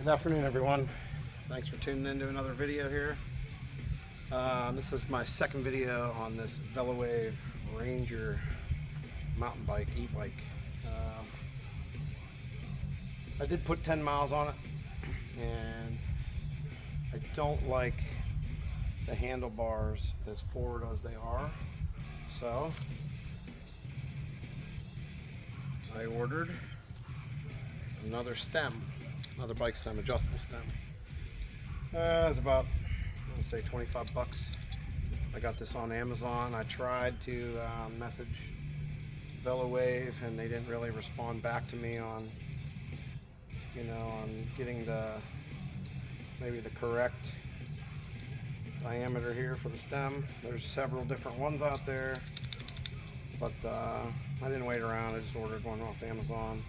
Good afternoon, everyone. Thanks for tuning in to another video here. This is my second video on this VeloWave Ranger mountain bike, e-bike. I did put 10 miles on it, and I don't like the handlebars as forward as they are, so I ordered another stem, another bike stem, adjustable stem. It's about, let's say, 25 bucks. I got this on Amazon. I tried to message VeloWave, and they didn't really respond back to me on, on getting maybe the correct diameter here for the stem. There's several different ones out there, but I didn't wait around. I just ordered one off Amazon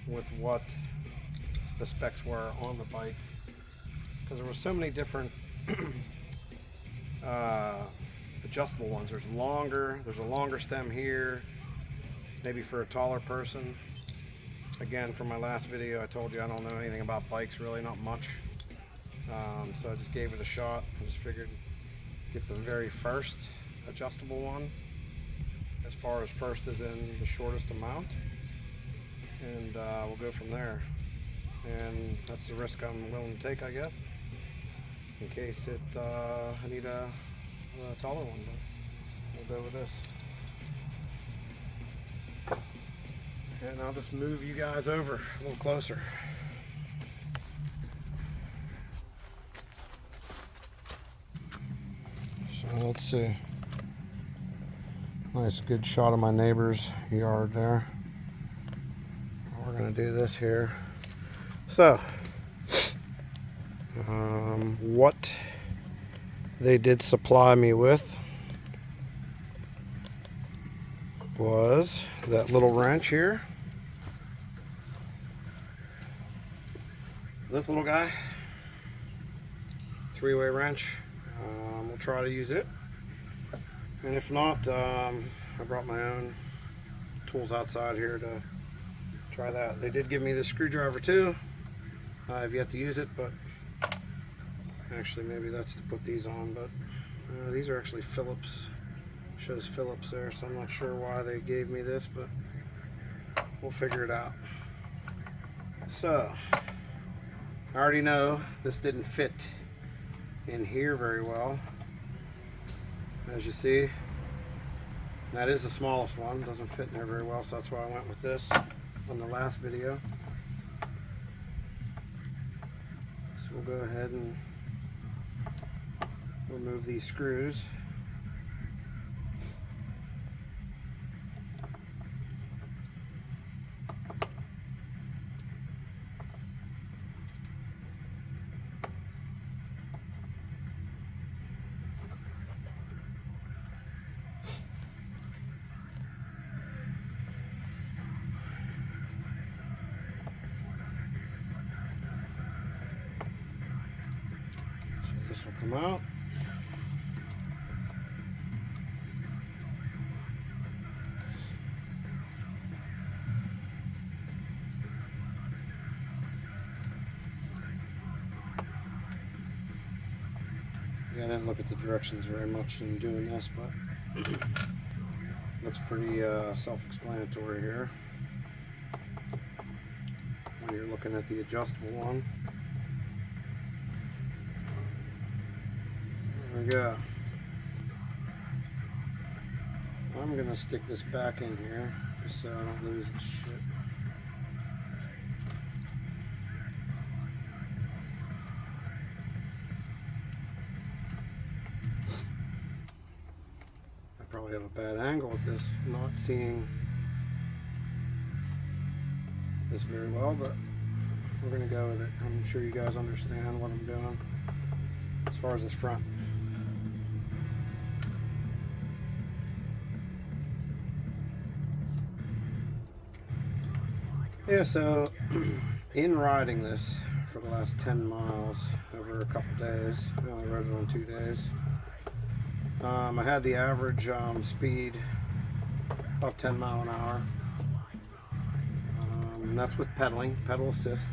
with what the specs were on the bike, because there were so many different adjustable ones. There's a longer stem here, maybe for a taller person. Again, from my last video, I told you I don't know anything about bikes, really, not much. So I just gave it a shot. I just figured get the very first adjustable one, as far as first as in the shortest amount, and we'll go from there. And that's the risk I'm willing to take, I guess, in case I need a taller one, but we'll go with this. And I'll just move you guys over a little closer. So let's see. Nice good shot of my neighbor's yard there. We're going to do this here. So, what they did supply me with was that little wrench here. This little guy, three-way wrench. We'll try to use it, and if not, I brought my own tools outside here to try that. They did give me the screwdriver too. I've yet to use it, but actually maybe that's to put these on, but these are actually Phillips. Shows Phillips there, so I'm not sure why they gave me this, but we'll figure it out. So I already know this didn't fit in here very well, as you see. That is the smallest one, doesn't fit in there very well, so that's why I went with this on the last video. So we'll go ahead and remove these screws. This will come out. Yeah, I didn't look at the directions very much in doing this, but looks pretty self-explanatory here when you're looking at the adjustable one. There we go. I'm going to stick this back in here just so I don't lose this shit. I probably have a bad angle with this, not seeing this very well, but we're going to go with it. I'm sure you guys understand what I'm doing as far as this front. Yeah, so in riding this for the last 10 miles over a couple days, I only rode it on 2 days, I had the average speed about 10 mile an hour, and that's with pedaling, pedal assist.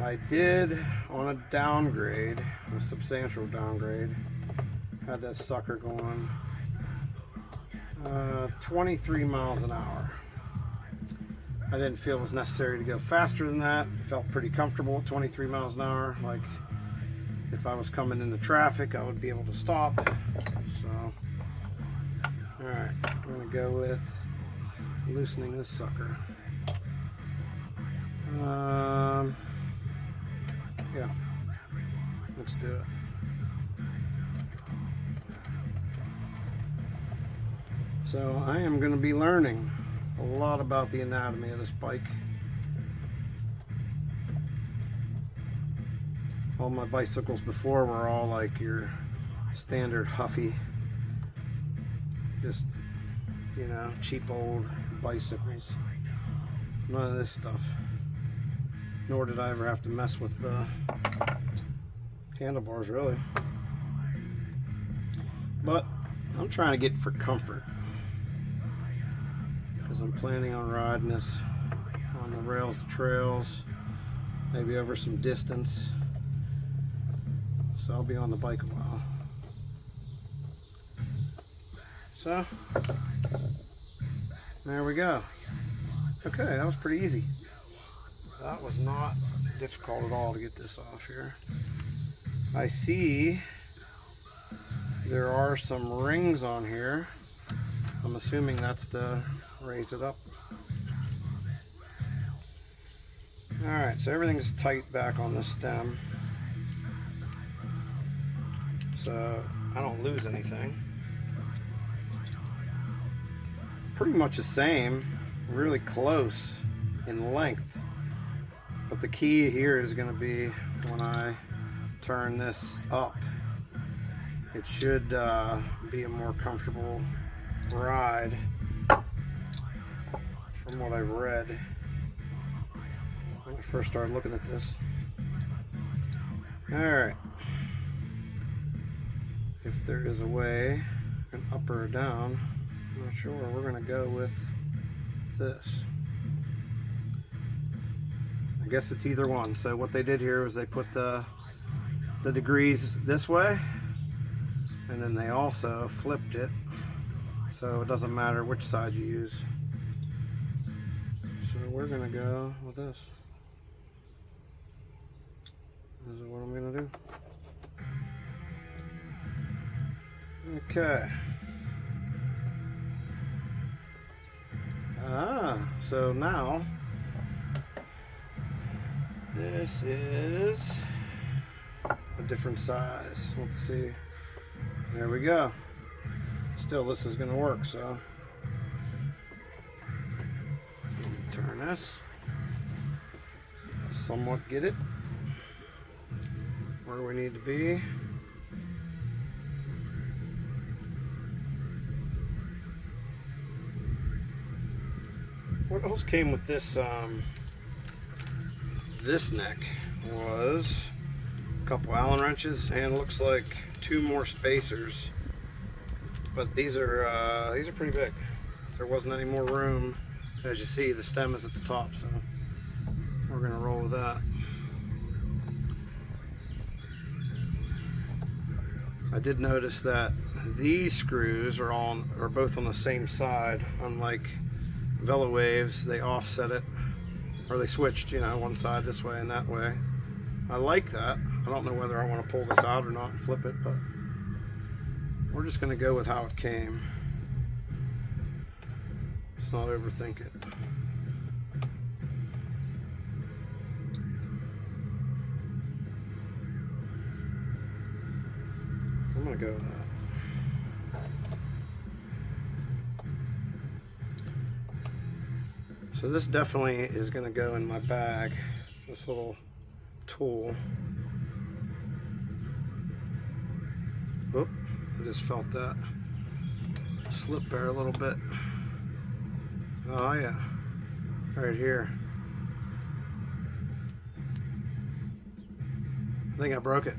I did, on a downgrade, a substantial downgrade, had that sucker going 23 miles an hour. I didn't feel it was necessary to go faster than that. It felt pretty comfortable at 23 miles an hour. Like if I was coming into traffic, I would be able to stop. So, alright, I'm going to go with loosening this sucker. Yeah, let's do it. So I am going to be learning a lot about the anatomy of this bike. All my bicycles before were all like your standard Huffy, just, you know, cheap old bicycles. None of this stuff. Nor did I ever have to mess with the handlebars, really. But I'm trying to get for comfort, because I'm planning on riding this on the rails, the trails, maybe over some distance. So I'll be on the bike a while. So there we go. Okay, that was pretty easy. That was not difficult at all to get this off here. I see there are some rings on here. I'm assuming that's to raise it up. Alright, so everything's tight back on the stem, so I don't lose anything. Pretty much the same, really close in length. But the key here is going to be when I turn this up. It should be a more comfortable ride from what I've read when I first started looking at this. Alright. If there is a way, an up or a down, I'm not sure. We're going to go with this. I guess it's either one. So what they did here was they put the degrees this way, and then they also flipped it, so it doesn't matter which side you use. So we're gonna go with this. This is what I'm gonna do. Okay. So now this is a different size. Let's see. There we go. Still, this is going to work, so turn this. Somewhat get it where we need to be. What else came with this this neck was a couple Allen wrenches, and looks like 2 more spacers. But these are pretty big. There wasn't any more room. As you see, the stem is at the top, so we're gonna roll with that. I did notice that these screws are both on the same side, unlike Velo Waves. They offset it, or they switched, you know, one side this way and that way. I like that. I don't know whether I want to pull this out or not and flip it, but we're just going to go with how it came. Let's not overthink it. I'm going to go with that. So this definitely is going to go in my bag, this little tool. Oop, I just felt that slip there a little bit. Oh yeah, right here. I think I broke it.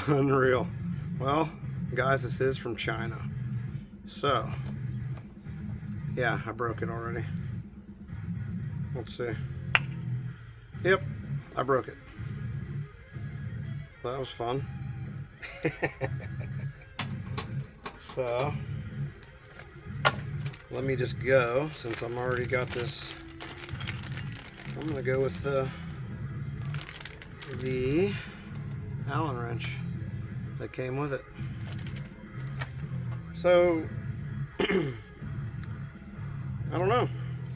Unreal. Well, guys, this is from China. So, yeah, I broke it already. Let's see. Yep, I broke it. That was fun. So let me just go, since I'm already got this. I'm gonna go with the Allen wrench that came with it. So I don't know,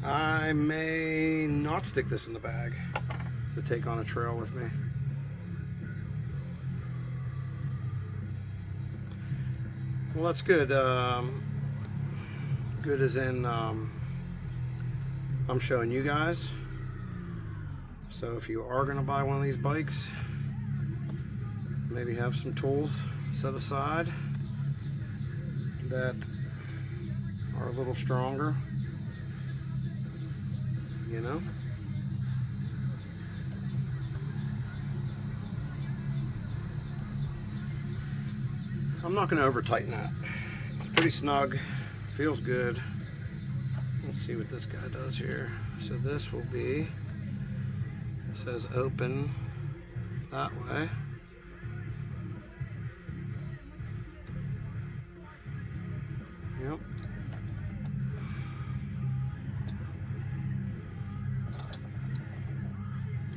I may not stick this in the bag to take on a trail with me. Well, that's good. Good as in I'm showing you guys. So if you are going to buy one of these bikes, maybe have some tools set aside that are a little stronger, you know. I'm not going to over tighten that. It's pretty snug, feels good. Let's see what this guy does here. So this will be, it says open that way. Yep.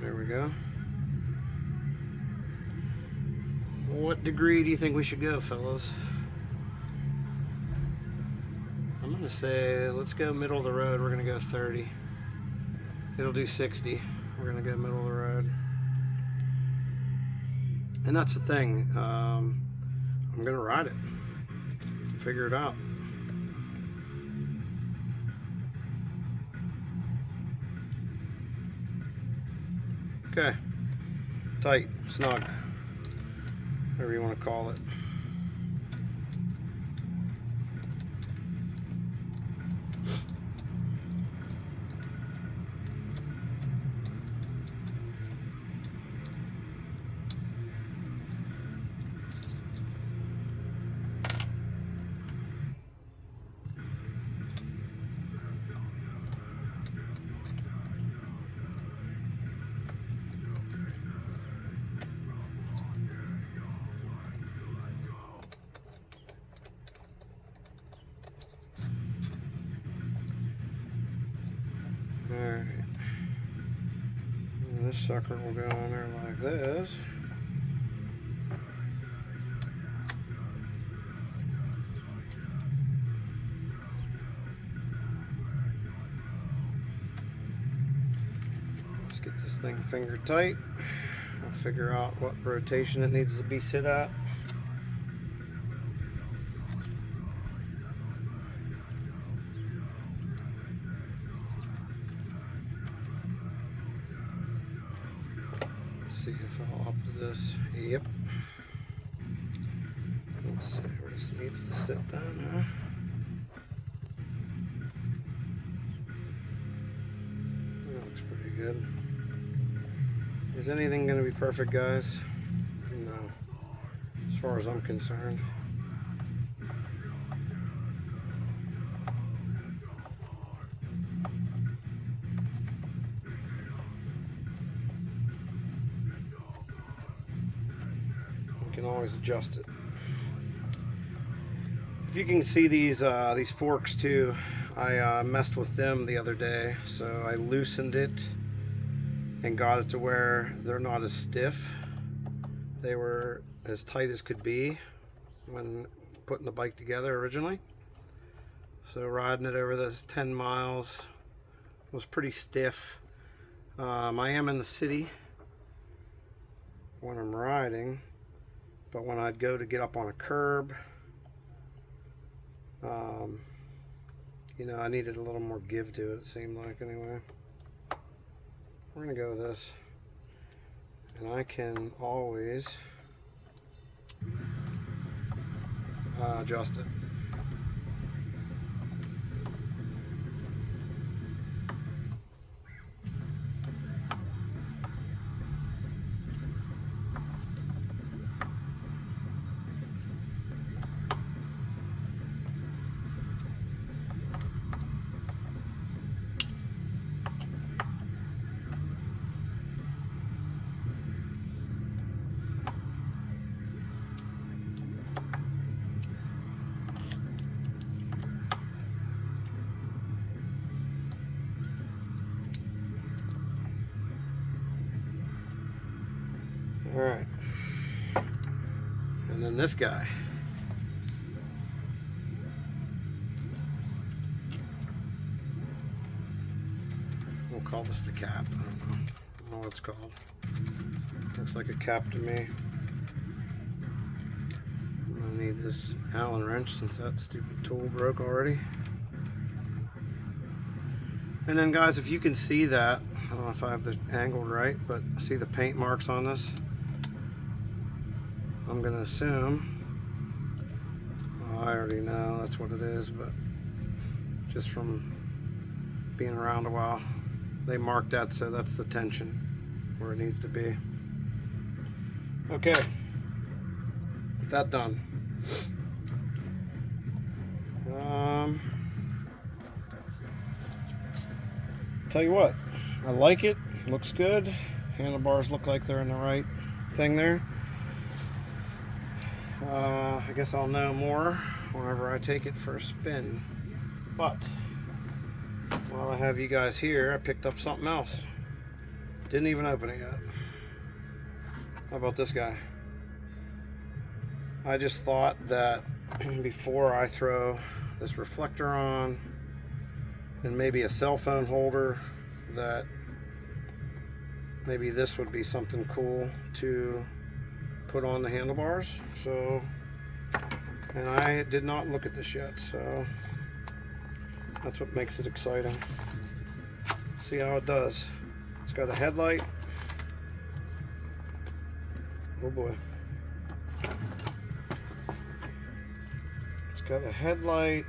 There we go. What degree do you think we should go, fellas? I'm gonna say, let's go middle of the road. We're gonna go 30. It'll do 60. We're gonna go middle of the road. And that's the thing. I'm gonna ride it. Figure it out. Okay. Tight, snug, whatever you want to call it. Alright, this sucker will go on there like this. Let's get this thing finger tight. I'll figure out what rotation it needs to be sit at. See if I'll up to this. Yep. Let's see where this needs to sit down now. That looks pretty good. Is anything going to be perfect, guys? No. As far as I'm concerned. Can always adjust it. If you can see these forks too, I messed with them the other day, so I loosened it and got it to where they're not as stiff. They were as tight as could be when putting the bike together originally. So riding it over those 10 miles was pretty stiff. I am in the city when I'm riding, but when I'd go to get up on a curb, you know, I needed a little more give to it, it seemed like, anyway. We're going to go with this. And I can always adjust it. Alright. And then this guy. We'll call this the cap. I don't know what it's called. Looks like a cap to me. I'm gonna need this Allen wrench since that stupid tool broke already. And then guys, if you can see that, I don't know if I have this angled right, but see the paint marks on this? I'm gonna assume, I already know that's what it is, but just from being around a while, they marked that, so that's the tension where it needs to be. Okay, with that done. Tell you what, I like it, looks good. Handlebars look like they're in the right thing there. I guess I'll know more whenever I take it for a spin. But while I have you guys here, I picked up something else. Didn't even open it yet. How about this guy? I just thought that before I throw this reflector on and maybe a cell phone holder, that maybe this would be something cool to put on the handlebars. So, and I did not look at this yet, so that's what makes it exciting. See how it does. It's got a headlight. Oh boy. It's got a headlight,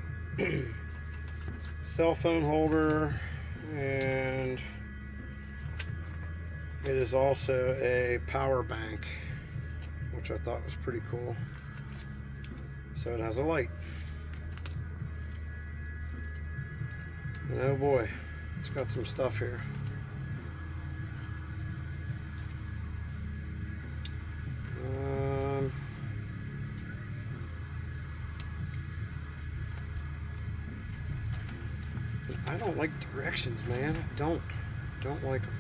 cell phone holder, and it is also a power bank, which I thought was pretty cool. So it has a light. And oh boy, it's got some stuff here. I don't like directions, man. I don't like them.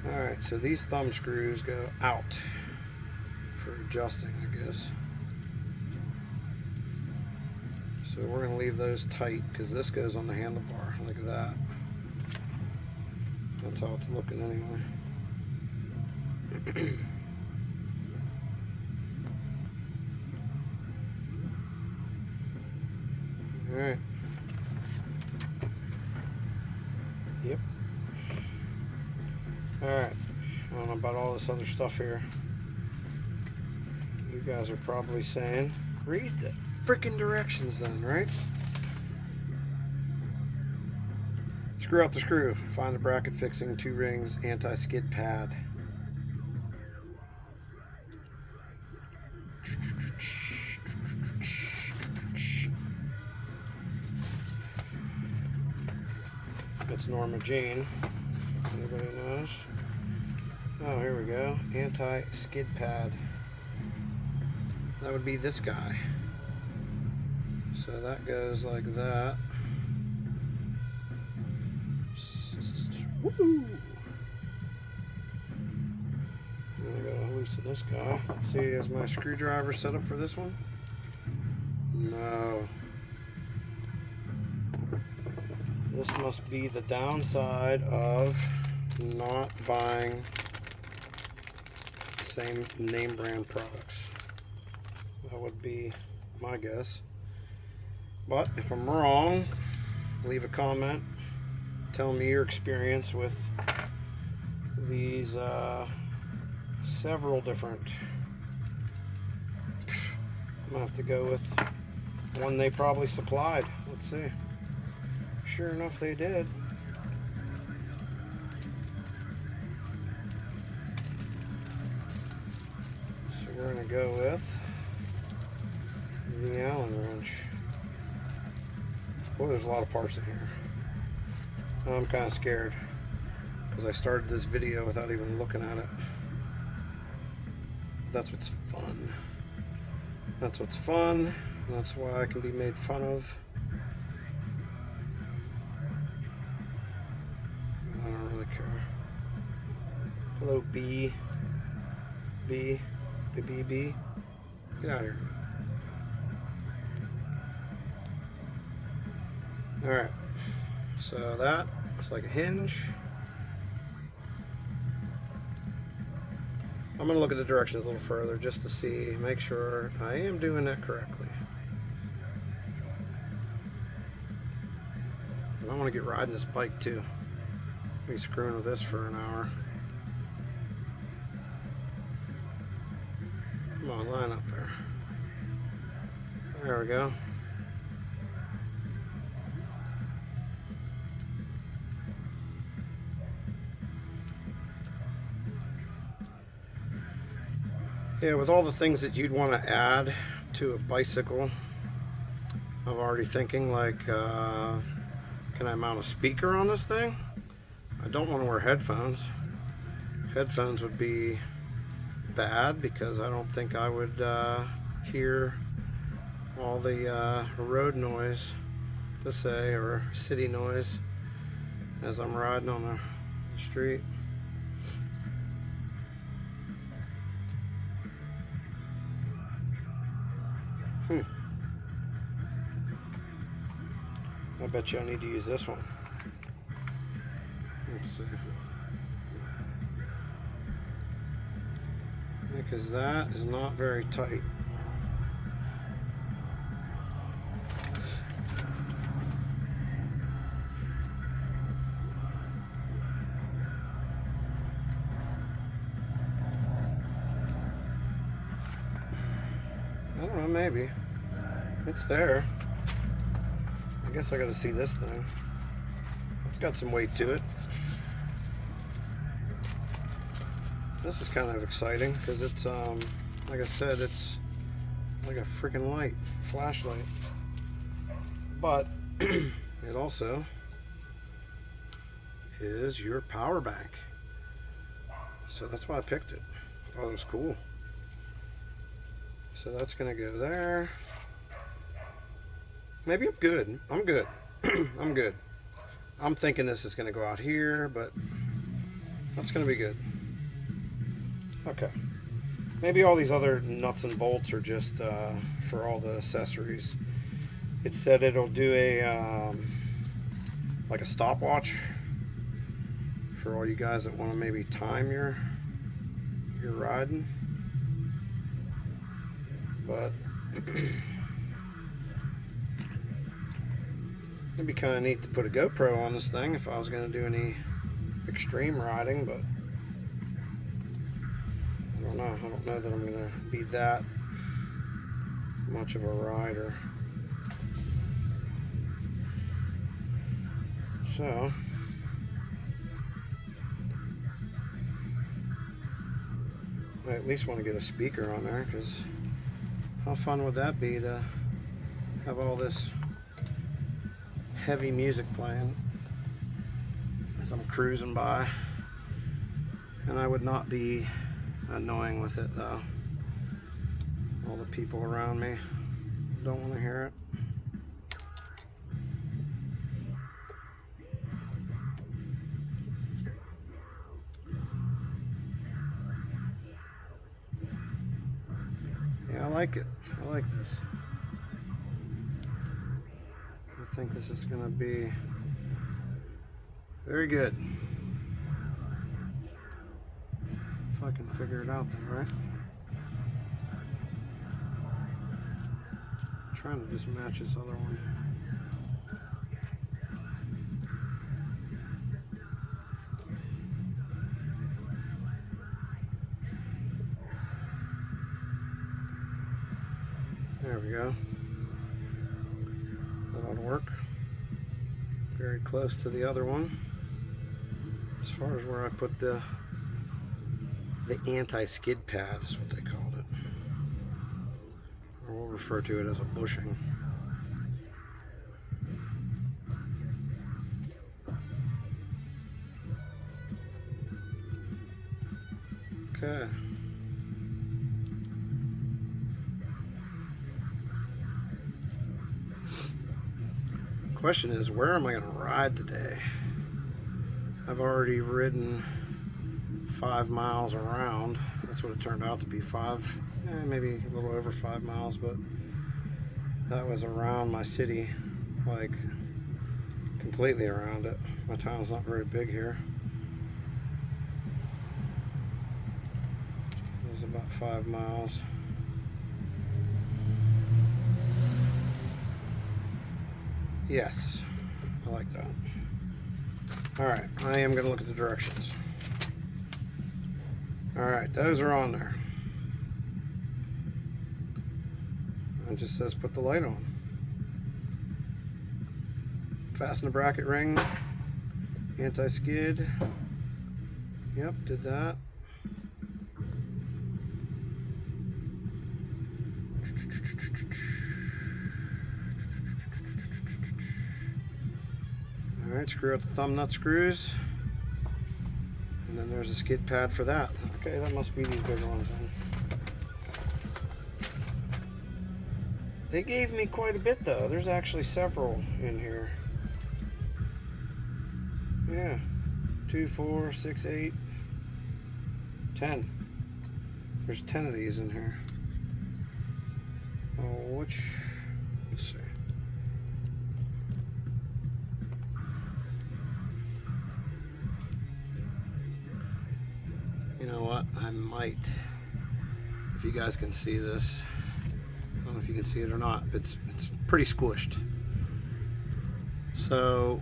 Alright, so these thumb screws go out for adjusting, I guess. So we're going to leave those tight because this goes on the handlebar. Look at that. That's how it's looking anyway. Alright. Yep. Alright. I don't know about all this other stuff here. You guys are probably saying, read the freaking directions then, right? Screw out the screw. Find the bracket fixing, 2 rings, anti-skid pad. It's Norma Jean. Anybody knows? Oh, here we go. Anti-skid pad. That would be this guy. So that goes like that. Woo! I gotta loosen this guy. Let's see, is my screwdriver set up for this one? No. This must be the downside of not buying the same name brand products. That would be my guess. But if I'm wrong, leave a comment. Tell me your experience with these several different. I'm gonna have to go with one they probably supplied. Let's see. Sure enough, they did. So we're gonna go with the Allen wrench. Boy, there's a lot of parts in here. I'm kind of scared because I started this video without even looking at it. That's what's fun. That's what's fun. That's why I can be made fun of. Hello, bee. Bee. Bee. Get out of here. Alright. So that looks like a hinge. I'm going to look at the directions a little further just to see, make sure I am doing that correctly. I want to get riding this bike too. I'll be screwing with this for an hour. Come on, line up there. There we go. Yeah, with all the things that you'd want to add to a bicycle, I'm already thinking like, can I mount a speaker on this thing? I don't want to wear headphones. Headphones would be bad because I don't think I would hear all the road noise, to say, or city noise as I'm riding on the street. I bet you I need to use this one. Let's see. Because that is not very tight. I don't know, maybe. It's there. I guess I gotta see this thing. It's got some weight to it. This is kind of exciting because it's, like I said, it's like a freaking light, flashlight. But it also is your power bank. So that's why I picked it. I thought it was cool. So that's gonna go there. Maybe I'm good. I'm good. I'm good. I'm thinking this is gonna go out here, but that's gonna be good. Okay. Maybe all these other nuts and bolts are just for all the accessories. It said it'll do a like a stopwatch for all you guys that want to maybe time your riding. But it'd be kind of neat to put a GoPro on this thing if I was going to do any extreme riding, but I don't know. I don't know that I'm going to be that much of a rider. So I at least want to get a speaker on there, because how fun would that be to have all this heavy music playing as I'm cruising by. And I would not be annoying with it though. All the people around me don't want to hear it. Yeah, I like it. I like this. I think this is going to be very good. If I can figure it out then, right? I'm trying to just match this other one. There we go. That ought to work. Very close to the other one. As far as where I put the anti-skid pad is what they called it. Or we'll refer to it as a bushing. Okay. Question is, where am I going to ride today? I've already ridden 5 miles around. That's what it turned out to be, maybe a little over 5 miles, but that was around my city, like completely around it. My town's not very big here. It was about 5 miles. Yes, I like that. Alright, I am going to look at the directions. Alright, those are on there. It just says put the light on. Fasten the bracket ring. Anti-skid. Yep, did that. Alright, screw out the thumb nut screws. And then there's a skid pad for that. Okay, that must be these big ones then. They gave me quite a bit though. There's actually several in here. Yeah. 2, 4, 6, 8, 10. There's 10 of these in here. Oh, let's see. You know what? I might, if you guys can see this, I don't know if you can see it or not, it's pretty squished. So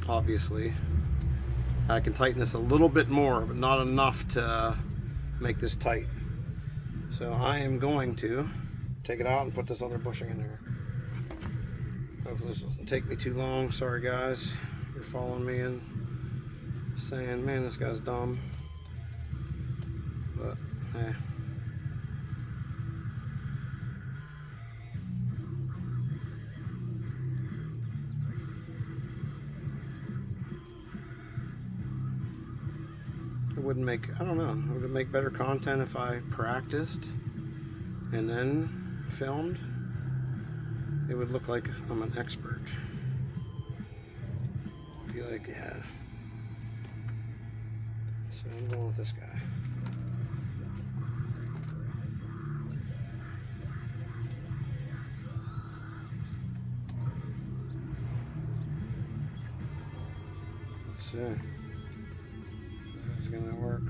obviously I can tighten this a little bit more, but not enough to make this tight. So I am going to take it out and put this other bushing in there. Hopefully this doesn't take me too long. Sorry guys, you're following me and saying, man, this guy's dumb. But hey. It wouldn't make, I don't know, would it make better content if I practiced and then filmed? It would look like I'm an expert. I feel like, yeah. So I'm going with this guy. Let's see. It's gonna work.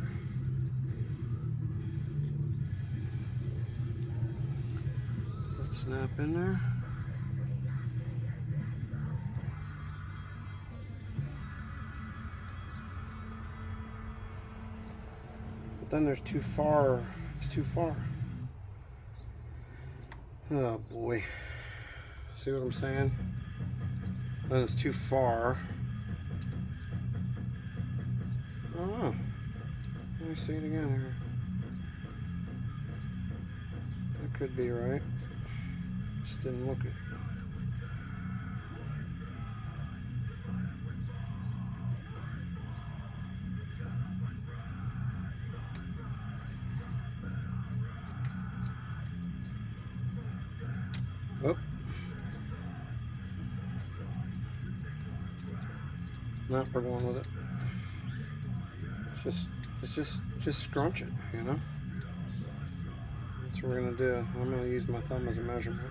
Put snap in there. But then there's too far. It's too far. Oh boy. See what I'm saying? Then it's too far. Oh, let me see it again here. That could be right. Just didn't look it. Oh. Not we're going with it. It's just scrunch it, you know? That's what we're gonna do. I'm gonna use my thumb as a measurement.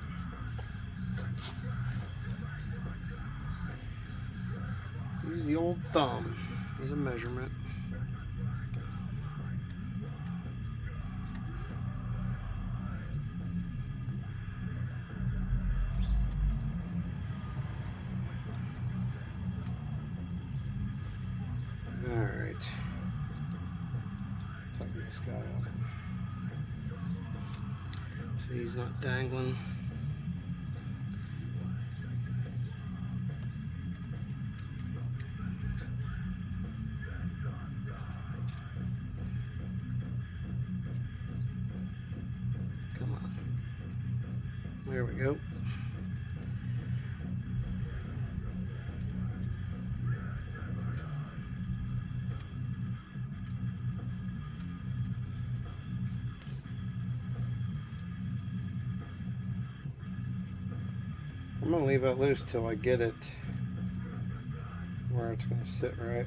Use the old thumb as a measurement. Alright. Tighten this guy up. So he's not dangling. Come on. There we go. I'm going to leave it loose till I get it where it's going to sit right.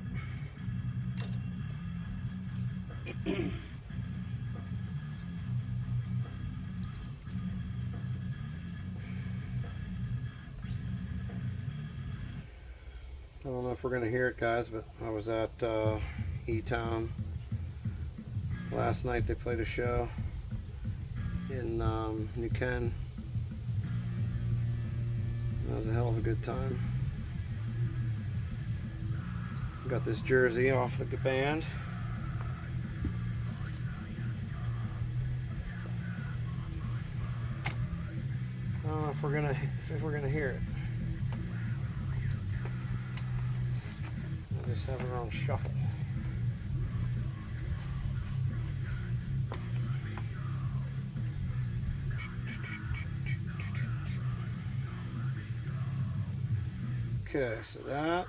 I don't know if we're going to hear it, guys, but I was at E-Town last night. They played a show in New Ken. That was a hell of a good time. Got this jersey off the band. I don't know if we're gonna hear it. I just have it on shuffle. Okay, so that.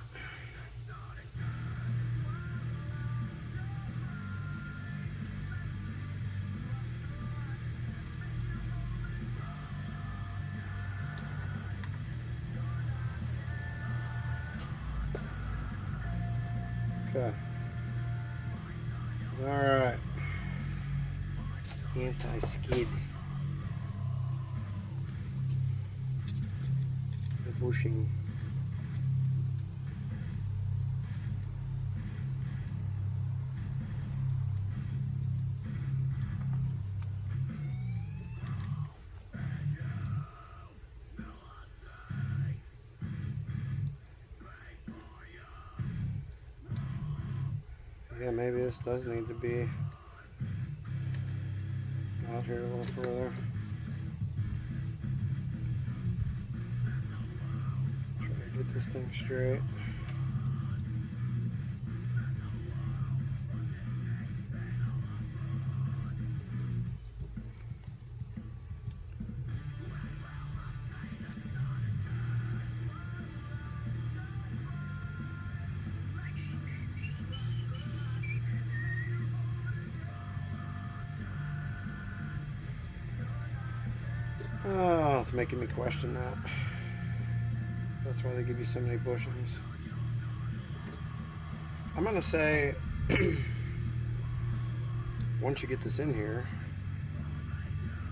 Okay. All right. Anti-skid. The bushing. Yeah, maybe this does need to be out here a little further. Try to get this thing straight. Oh, it's making me question that. That's why they give you so many bushings. I'm gonna say once you get this in here,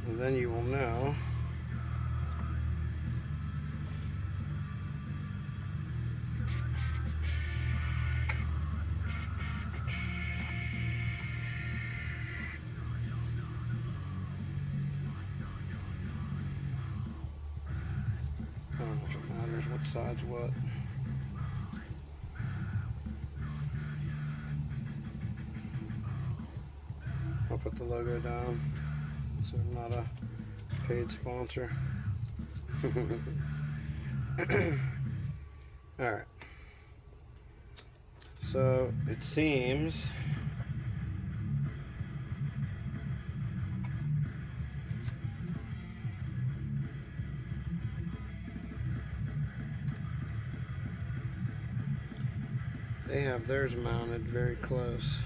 then you will know. I don't know if it matters what side's what. I'll put the logo down so I'm not a paid sponsor. Alright. So it seems they have theirs mounted very close.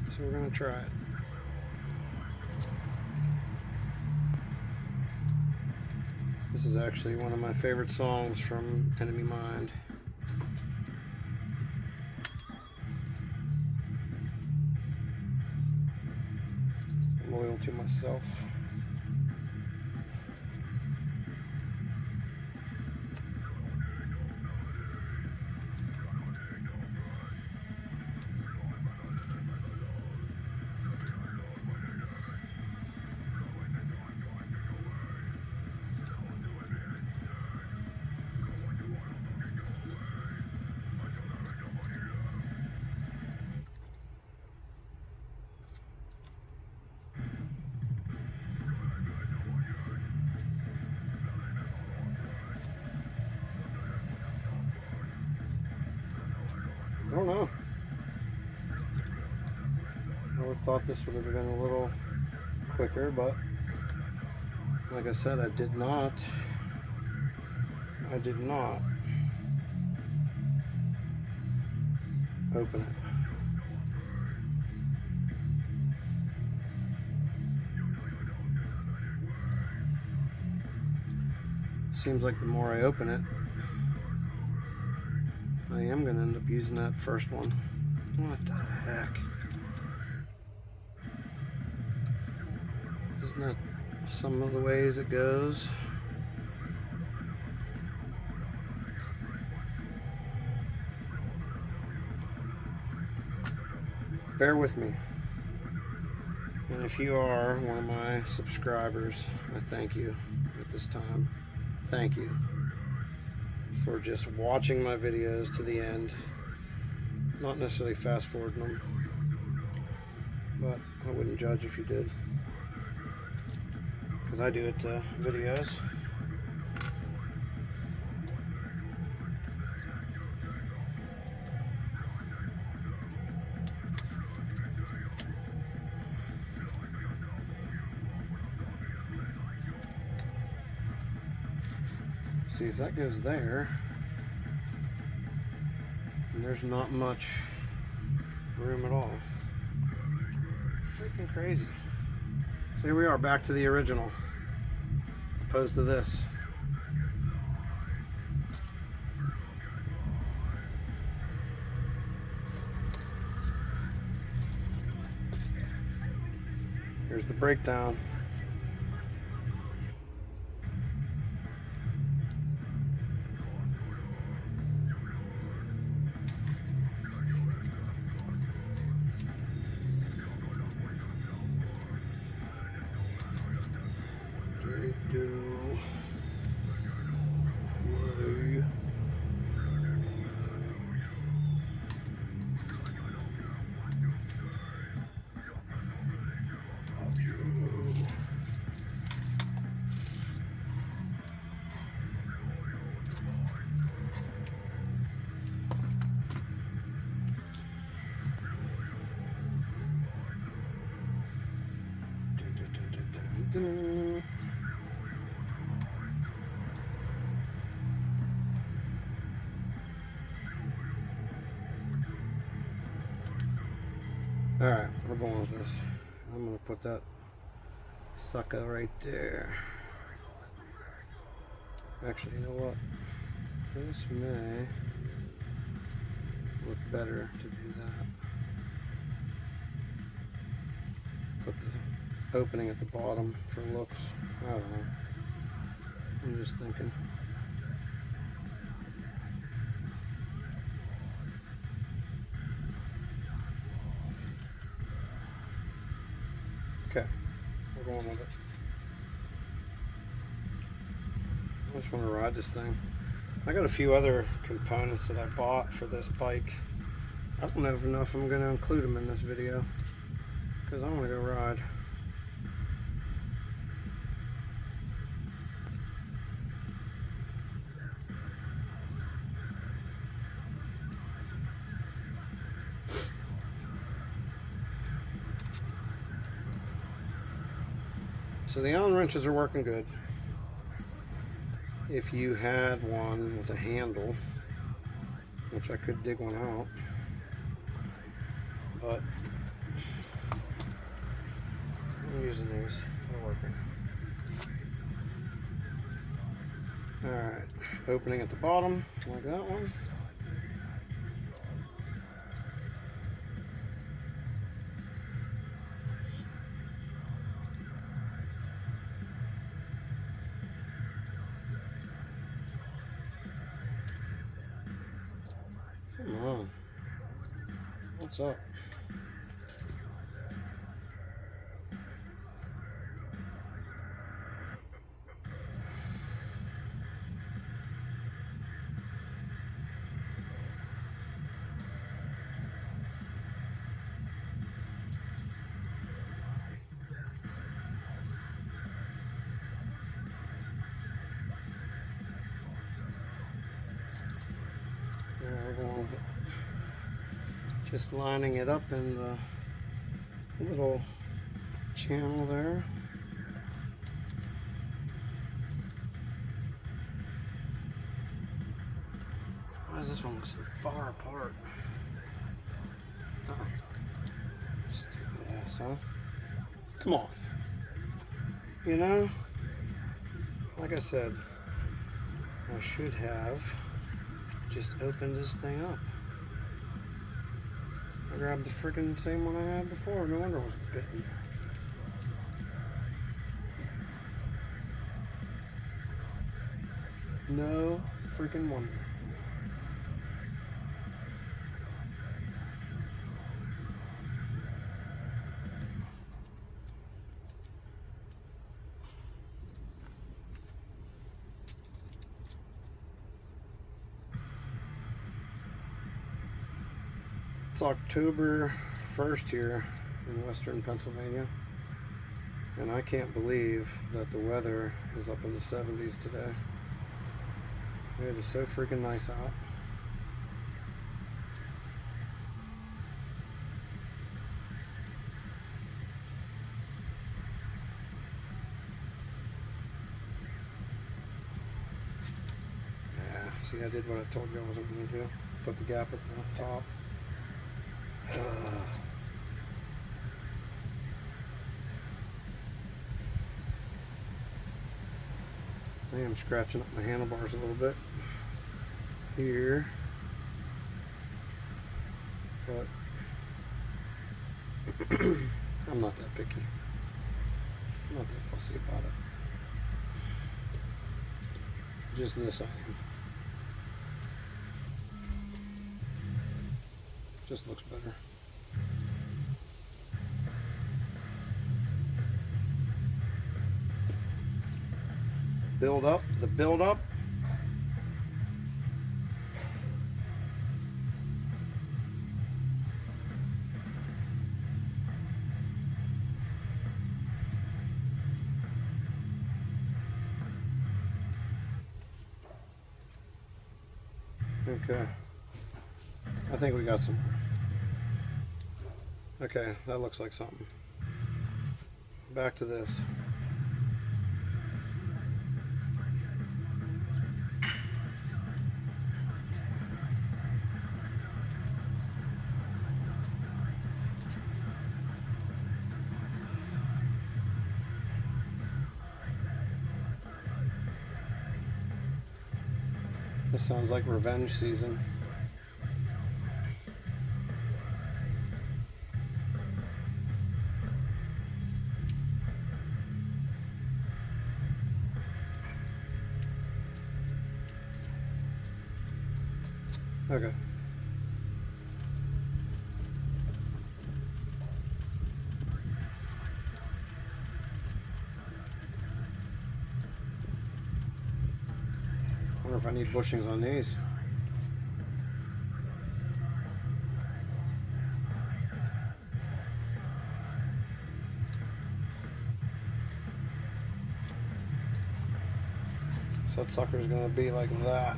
So we're going to try it. This is actually one of my favorite songs from Enemy Mind. I'm loyal to myself. I don't know. I would have thought this would have been a little quicker, but like I said, I did not open it. Seems like the more I open it, I am going to end up using that first one. What the heck? Isn't that some of the ways it goes? Bear with me. And if you are one of my subscribers, I thank you at this time. Thank you for just watching my videos to the end. Not necessarily fast forwarding them, but I wouldn't judge if you did, because I do it to videos. See, if that goes there, and there's not much room at all. Freaking crazy. So here we are, back to the original, opposed to this. Here's the breakdown. Alright, we're going with this. I'm going to put that sucker right there. Actually, you know what? This may look better to do that. Put the opening at the bottom for looks. I don't know. I'm just thinking. Okay, we're going with it. I just want to ride this thing. I got a few other components that I bought for this bike. I don't even know if I'm going to include them in this video, because I want to go ride. So the Allen wrenches are working good. If you had one with a handle, which I could dig one out, but I'm using these, they're working. Alright, opening at the bottom, like that one. Come on. What's up? Just lining it up in the little channel there. Why does this one look so far apart? Oh. Stupid ass, huh? Come on. You know, like I said, I should have just opened this thing up. I grabbed the freaking same one I had before. No wonder it was bitten. No freaking wonder. It's October 1st here in western Pennsylvania, and I can't believe that the weather is up in the 70s today. It is so freaking nice out. Yeah, see, I did what I told you I wasn't going to do. Put the gap at the top. I am scratching up my handlebars a little bit here, but I'm not that picky. I'm not that fussy about it. Just this I am. Just looks better. Build up, the build up. Okay. I think we got some. Okay, that looks like something. Back to this. This sounds like revenge season. Okay. I wonder if I need bushings on these. So that sucker's gonna be like that.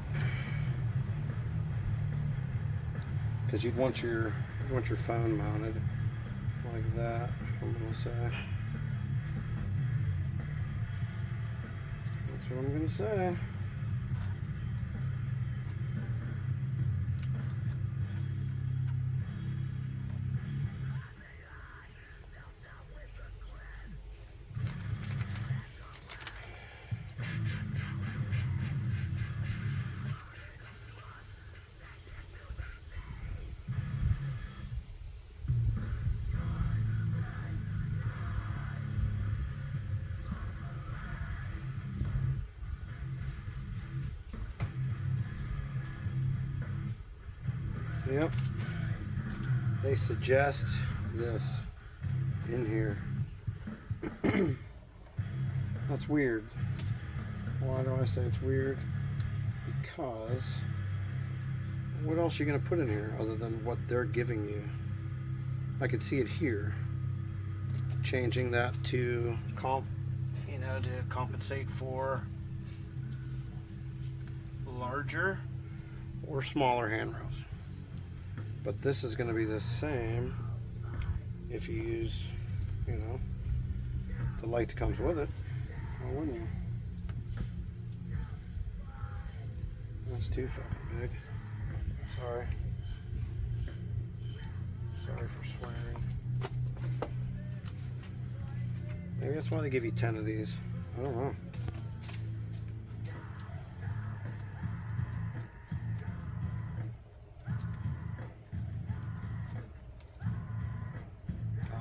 Because you'd want your phone mounted like that, I'm gonna say. That's what I'm gonna say. Yep, they suggest this in here. That's weird. Why do I say it's weird? Because what else are you going to put in here other than what they're giving you? I could see it here. Changing that to to compensate for larger or smaller handrails. But this is going to be the same if you use, the light that comes with it. Why wouldn't you? That's too fucking big. Sorry. Sorry for swearing. Maybe that's why they give you 10 of these. I don't know.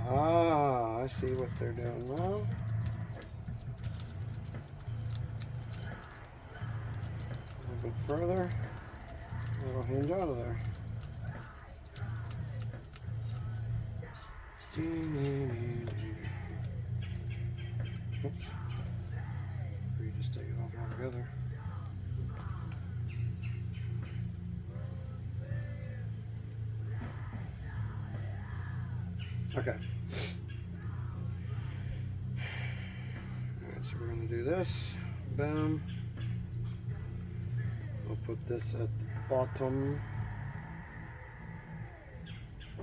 Ah, I see what they're doing now. bit further. It'll hinge out of there. Oops. Or you just take it off altogether. Okay. Alright, so we're going to do this. Boom. We'll put this at the bottom. So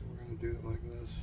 we're going to do it like this.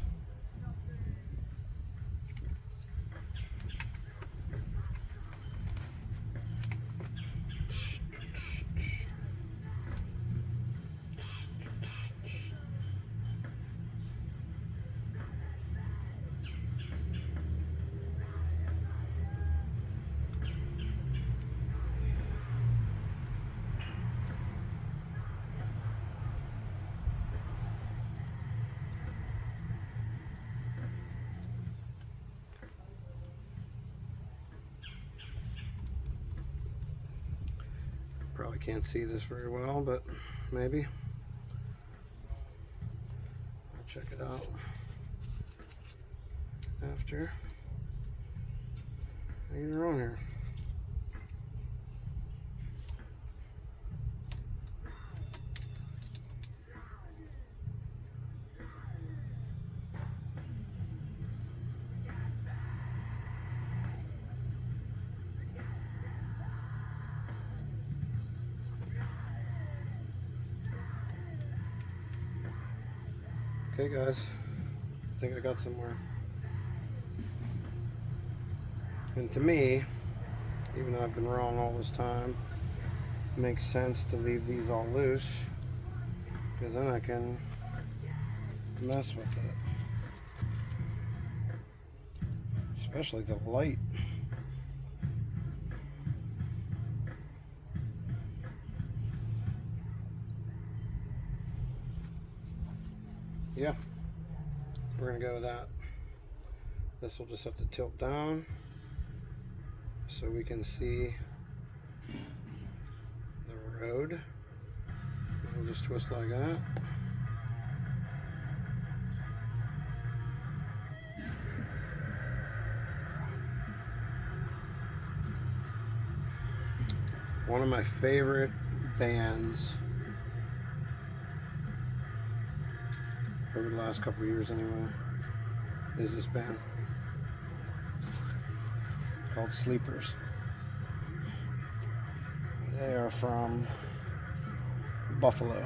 Probably can't see this very well, but maybe. I'll check it out after I get her on here. Okay guys, I think I got somewhere. And to me, even though I've been wrong all this time, it makes sense to leave these all loose, because then I can mess with it. Especially the light. Yeah, we're gonna go with that. This will just have to tilt down so we can see the road. We'll just twist like that. One of my favorite bands over the last couple of years anyway is this band called Sleepers. They are from Buffalo.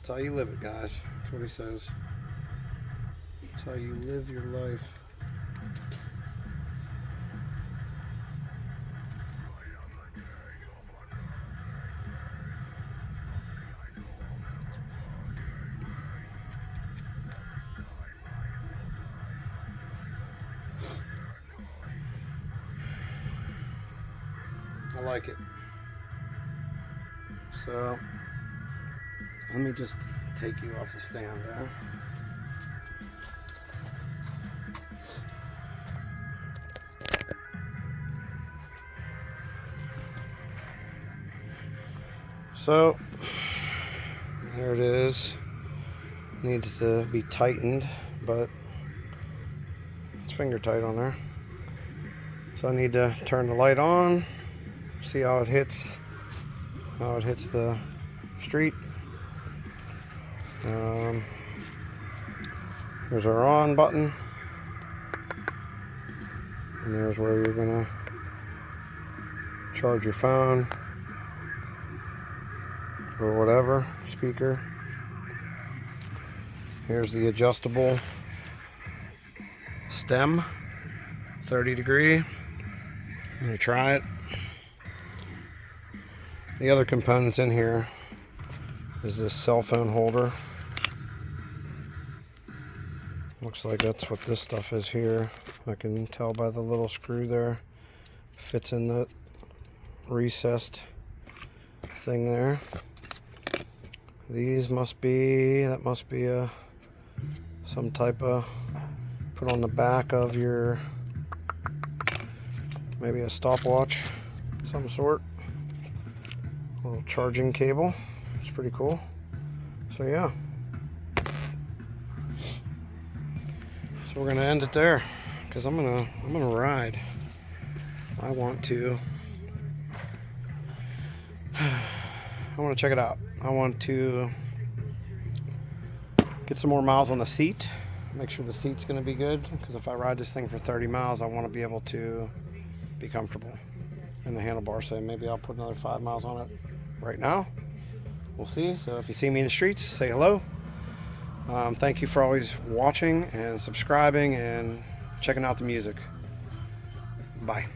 That's how you live it, guys. That's what he says. That's how you live your life. I like it. So let me just take you off the stand there. So there it is. Needs to be tightened, but it's finger tight on there. So I need to turn the light on, see how it hits the street. There's our on button, and there's where you're gonna charge your phone or whatever speaker. Here's the adjustable stem, 30 degree. I'm gonna try it. The other components in here is this cell phone holder. Looks like that's what this stuff is here. I can tell by the little screw there. Fits in that recessed thing there. These must be, that must be a some type of, put on the back of your, maybe a stopwatch of some sort. A little charging cable. It's pretty cool. So yeah. So we're gonna end it there because I'm gonna ride. I want to check it out. I want to get some more miles on the seat. Make sure the seat's gonna be good, because if I ride this thing for 30 miles, I want to be able to be comfortable in the handlebar. So maybe I'll put another 5 miles on it right now. We'll see. So if you see me in the streets, say hello. Thank you for always watching and subscribing and checking out the music. Bye.